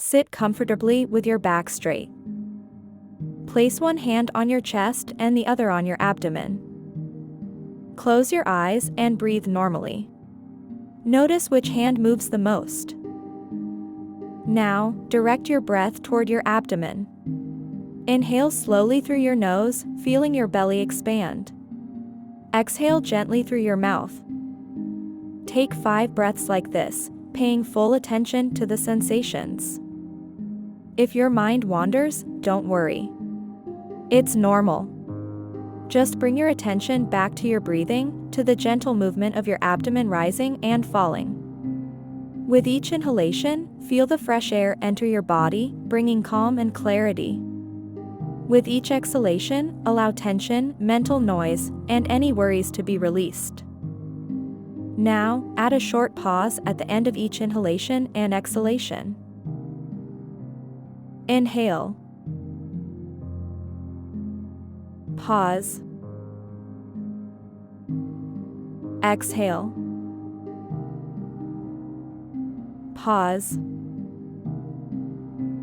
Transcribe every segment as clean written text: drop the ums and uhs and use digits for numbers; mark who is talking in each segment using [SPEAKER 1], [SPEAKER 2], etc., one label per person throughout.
[SPEAKER 1] Sit comfortably with your back straight. Place one hand on your chest and the other on your abdomen. Close your eyes and breathe normally. Notice which hand moves the most. Now, direct your breath toward your abdomen. Inhale slowly through your nose, feeling your belly expand. Exhale gently through your mouth. Take 5 breaths like this, paying full attention to the sensations. If your mind wanders, don't worry. It's normal. Just bring your attention back to your breathing, to the gentle movement of your abdomen rising and falling. With each inhalation, feel the fresh air enter your body, bringing calm and clarity. With each exhalation, allow tension, mental noise, and any worries to be released. Now, add a short pause at the end of each inhalation and exhalation. Inhale. Pause. Exhale. Pause.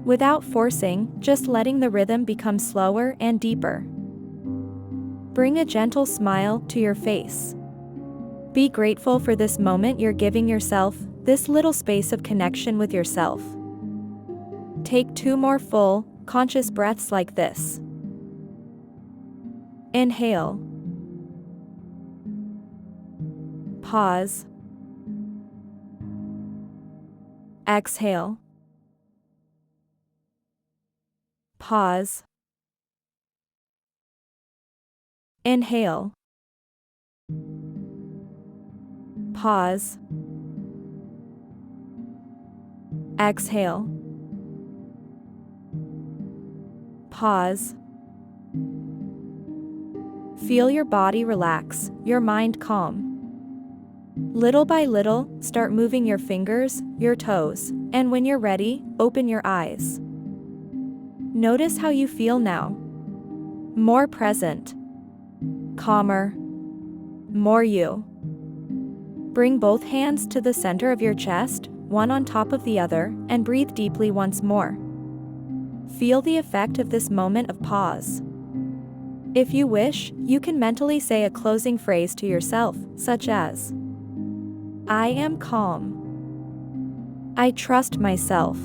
[SPEAKER 1] Without forcing, just letting the rhythm become slower and deeper. Bring a gentle smile to your face. Be grateful for this moment you're giving yourself, this little space of connection with yourself. Take 2 more full, conscious breaths like this. Inhale. Pause. Exhale. Pause. Inhale. Pause. Exhale. Pause. Feel your body relax, your mind calm. Little by little, start moving your fingers, your toes, and when you're ready, open your eyes. Notice how you feel now. More present. Calmer. More you. Bring both hands to the center of your chest, one on top of the other, and breathe deeply once more. Feel the effect of this moment of pause. If you wish, you can mentally say a closing phrase to yourself, such as, I am calm. I trust myself.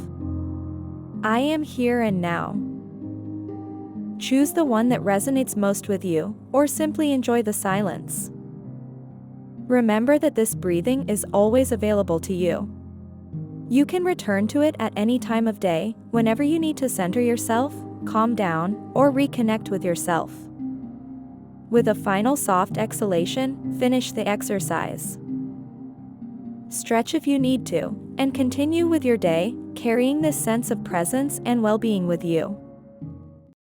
[SPEAKER 1] I am here and now. Choose the one that resonates most with you, or simply enjoy the silence. Remember that this breathing is always available to you. You can return to it at any time of day, whenever you need to center yourself, calm down, or reconnect with yourself. With a final soft exhalation, finish the exercise. Stretch if you need to, and continue with your day, carrying this sense of presence and well-being with you.